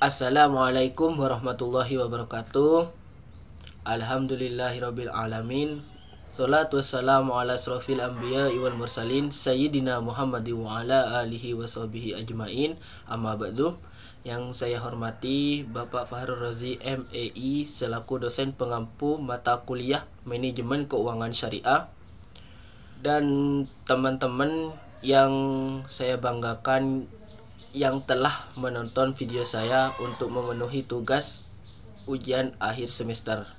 Assalamualaikum warahmatullahi wabarakatuh. Alhamdulillahirabbil alamin. Salatu wassalamu ala asrofil anbiya wal mursalin Sayyidina Muhammad wa ala alihi wa sahbihi ajmain. Amma ba'du. Yang saya hormati Bapak Fahrul Razi MEI selaku dosen pengampu mata kuliah Manajemen Keuangan Syariah, dan teman-teman yang saya banggakan yang telah menonton video saya untuk memenuhi tugas ujian akhir semester.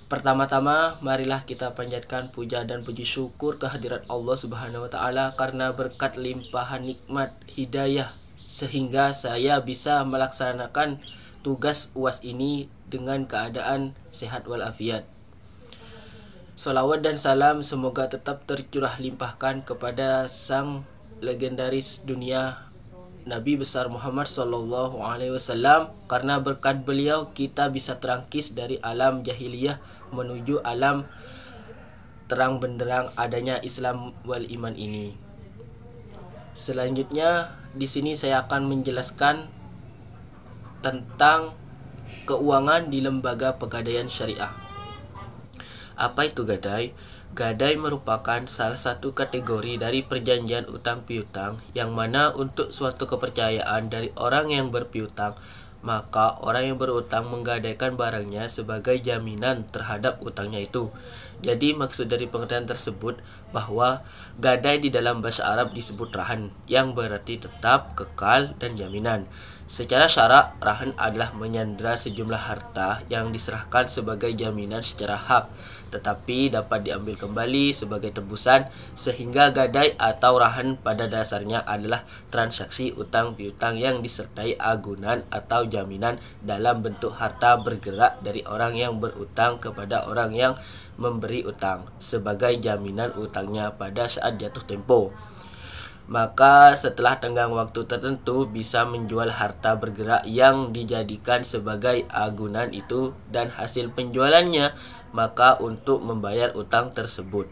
Pertama-tama, marilah kita panjatkan puja dan puji syukur kehadirat Allah Subhanahu wa taala karena berkat limpahan nikmat hidayah sehingga saya bisa melaksanakan tugas UAS ini dengan keadaan sehat walafiat. Salawat dan salam semoga tetap tercurah limpahkan kepada sang legendaris dunia Nabi besar Muhammad Sallallahu Alaihi Wasallam, karena berkat beliau kita bisa terangkis dari alam jahiliyah menuju alam terang benderang adanya Islam wal iman ini. Selanjutnya di sini saya akan menjelaskan tentang keuangan di lembaga pegadaian syariah. Apa itu gadai? Gadai merupakan salah satu kategori dari perjanjian utang piutang yang mana untuk suatu kepercayaan dari orang yang berpiutang, maka orang yang berutang menggadaikan barangnya sebagai jaminan terhadap utangnya itu. Jadi maksud dari pengertian tersebut bahwa gadai di dalam bahasa Arab disebut rahan, yang berarti tetap, kekal, dan jaminan. Secara syarak, rahan adalah menyandera sejumlah harta yang diserahkan sebagai jaminan secara hak, tetapi dapat diambil kembali sebagai tebusan, sehingga gadai atau rahan pada dasarnya adalah transaksi utang piutang yang disertai agunan atau jaminan dalam bentuk harta bergerak dari orang yang berutang kepada orang yang memberi utang sebagai jaminan utangnya pada saat jatuh tempo. Maka setelah tenggang waktu tertentu bisa menjual harta bergerak yang dijadikan sebagai agunan itu dan hasil penjualannya maka untuk membayar utang tersebut.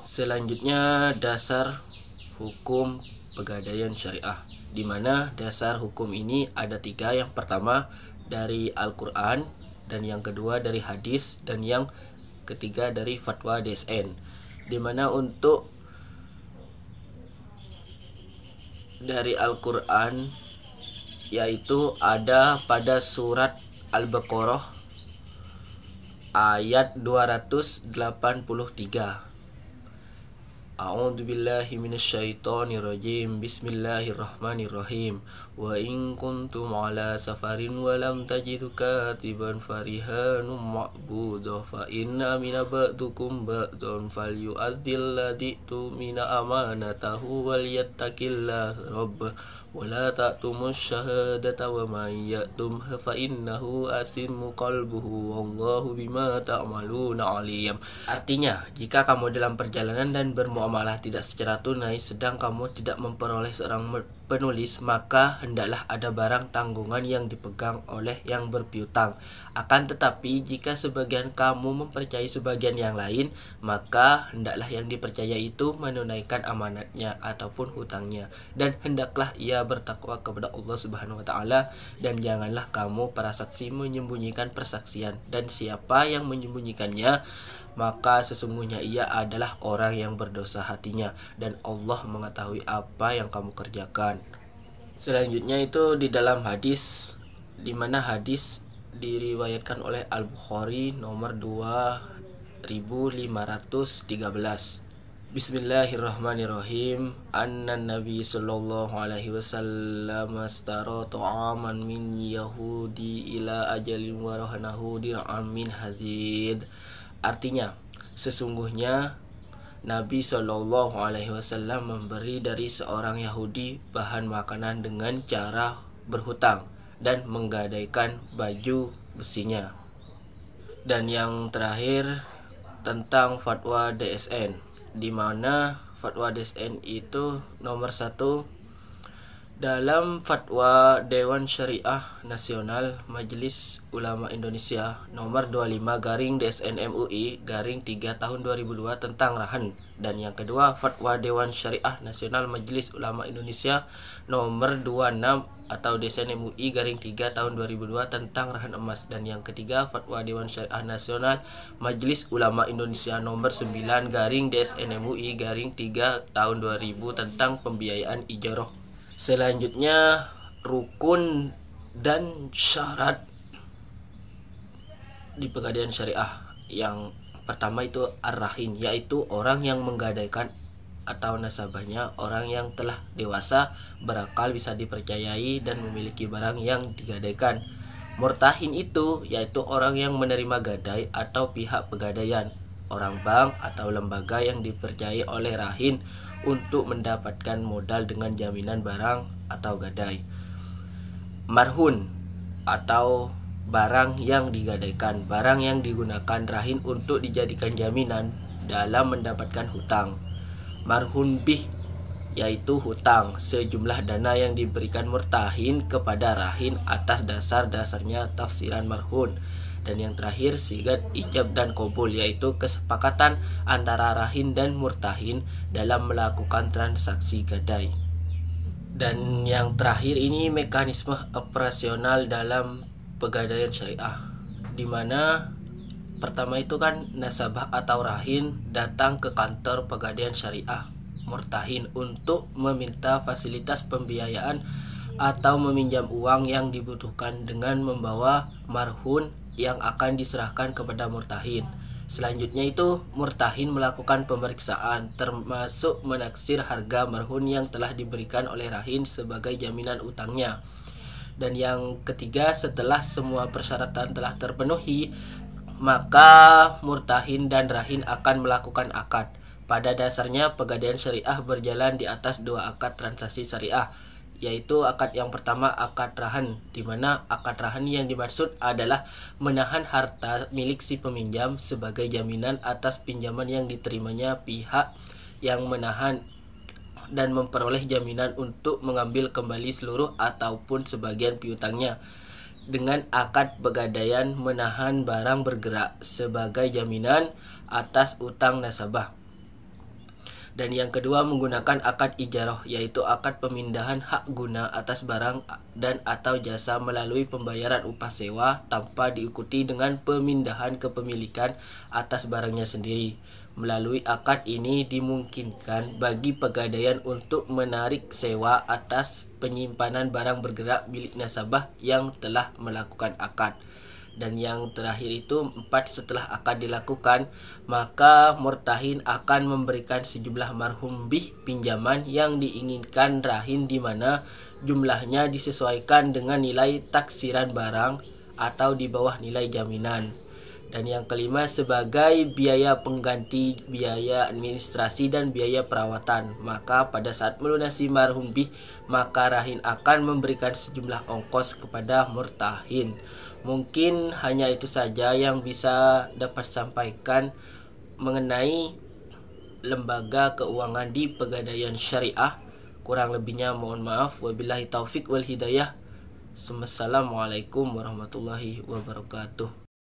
Selanjutnya dasar hukum pegadaian syariah, di mana dasar hukum ini ada 3. Yang pertama dari Al-Quran, dan yang kedua dari hadis, dan yang ketiga dari fatwa DSN. Di mana untuk dari Al-Quran yaitu ada pada surat Al-Baqarah ayat 283. A'udzu billahi minasyaitonir rajim. Bismillahirrahmanirrahim. Wa in kuntum ala safarin wa lam tajidu katiban farihanum ma'budah fa inna min ba'dukum ba'dun falyu'azdil ladzi tumina amanatahu wal yattaqillah rabbah wa la ta'tumus syahadata wa may ya'tumha fa innahu asimmu qalbuhu wallahu bima ta'maluna alim. Artinya, jika kamu dalam perjalanan dan bermuamalah tidak secara tunai sedang kamu tidak memperoleh seorang penulis, maka hendaklah ada barang tanggungan yang dipegang oleh yang berpiutang. Akan tetapi jika sebagian kamu mempercayai sebagian yang lain, maka hendaklah yang dipercaya itu menunaikan amanatnya ataupun hutangnya, dan hendaklah ia bertakwa kepada Allah Subhanahu wa taala, dan janganlah kamu para saksi menyembunyikan persaksian, dan siapa yang menyembunyikannya maka sesungguhnya ia adalah orang yang berdosa hatinya, dan Allah mengetahui apa yang kamu kerjakan. Selanjutnya itu di dalam hadis, di mana hadis diriwayatkan oleh Al-Bukhari nomor 2513. Bismillahirrahmanirrahim. Anna Nabi sallallahu alaihi wasallam astara ta'aman min Yahudi ila ajalin wa rahanahu dir'an min hadid. Artinya, sesungguhnya Nabi Shallallahu Alaihi Wasallam memberi dari seorang Yahudi bahan makanan dengan cara berhutang dan menggadaikan baju besinya. Dan yang terakhir tentang fatwa DSN, di mana fatwa DSN itu nomor 1 Dalam Fatwa Dewan Syariah Nasional Majelis Ulama Indonesia nomor 25/DSN-MUI/3 tahun 2002 tentang rahan, dan yang kedua Fatwa Dewan Syariah Nasional Majelis Ulama Indonesia nomor 26 atau DSN-MUI/3 tahun 2002 tentang rahan emas, dan yang ketiga Fatwa Dewan Syariah Nasional Majelis Ulama Indonesia nomor 9/DSN-MUI/3 tahun 2000 tentang pembiayaan ijarah. Selanjutnya, rukun dan syarat di pegadaian syariah. Yang pertama itu ar-rahin, yaitu orang yang menggadaikan atau nasabahnya orang yang telah dewasa, berakal, bisa dipercayai, dan memiliki barang yang digadaikan. Murtahin itu yaitu orang yang menerima gadai atau pihak pegadaian, orang bank atau lembaga yang dipercayai oleh rahin untuk mendapatkan modal dengan jaminan barang atau gadai. Marhun atau barang yang digadaikan, barang yang digunakan rahin untuk dijadikan jaminan dalam mendapatkan hutang. Marhun bih yaitu hutang, sejumlah dana yang diberikan murtahin kepada rahin atas dasar-dasarnya tafsiran marhun. Dan yang terakhir sigat ijab dan qabul, yaitu kesepakatan antara rahin dan murtahin dalam melakukan transaksi gadai. Dan yang terakhir ini mekanisme operasional dalam pegadaian syariah, di mana pertama itu kan nasabah atau rahin datang ke kantor pegadaian syariah murtahin untuk meminta fasilitas pembiayaan atau meminjam uang yang dibutuhkan dengan membawa marhun yang akan diserahkan kepada murtahin. Selanjutnya itu murtahin melakukan pemeriksaan, termasuk menaksir harga marhun yang telah diberikan oleh rahin sebagai jaminan utangnya. Dan yang ketiga, setelah semua persyaratan telah terpenuhi, maka murtahin dan rahin akan melakukan akad. Pada dasarnya pegadaian syariah berjalan di atas dua akad transaksi syariah, yaitu akad yang pertama akad rahan, di mana akad rahan yang dimaksud adalah menahan harta milik si peminjam sebagai jaminan atas pinjaman yang diterimanya pihak yang menahan, dan memperoleh jaminan untuk mengambil kembali seluruh ataupun sebagian piutangnya. Dengan akad pegadaian menahan barang bergerak sebagai jaminan atas utang nasabah. Dan yang kedua menggunakan akad ijarah, yaitu akad pemindahan hak guna atas barang dan atau jasa melalui pembayaran upah sewa tanpa diikuti dengan pemindahan kepemilikan atas barangnya sendiri. Melalui akad ini dimungkinkan bagi pegadaian untuk menarik sewa atas penyimpanan barang bergerak milik nasabah yang telah melakukan akad. Dan yang terakhir itu 4, setelah akad dilakukan, maka murtahin akan memberikan sejumlah marhum bih pinjaman yang diinginkan rahin, di mana jumlahnya disesuaikan dengan nilai taksiran barang atau di bawah nilai jaminan. Dan yang kelima sebagai biaya pengganti biaya administrasi dan biaya perawatan, maka pada saat melunasi marhum bih, maka rahin akan memberikan sejumlah ongkos kepada murtahin. Mungkin hanya itu saja yang bisa dapat sampaikan mengenai lembaga keuangan di pegadaian syariah. Kurang lebihnya mohon maaf. Wabillahi taufik wal hidayah. Assalamualaikum warahmatullahi wabarakatuh.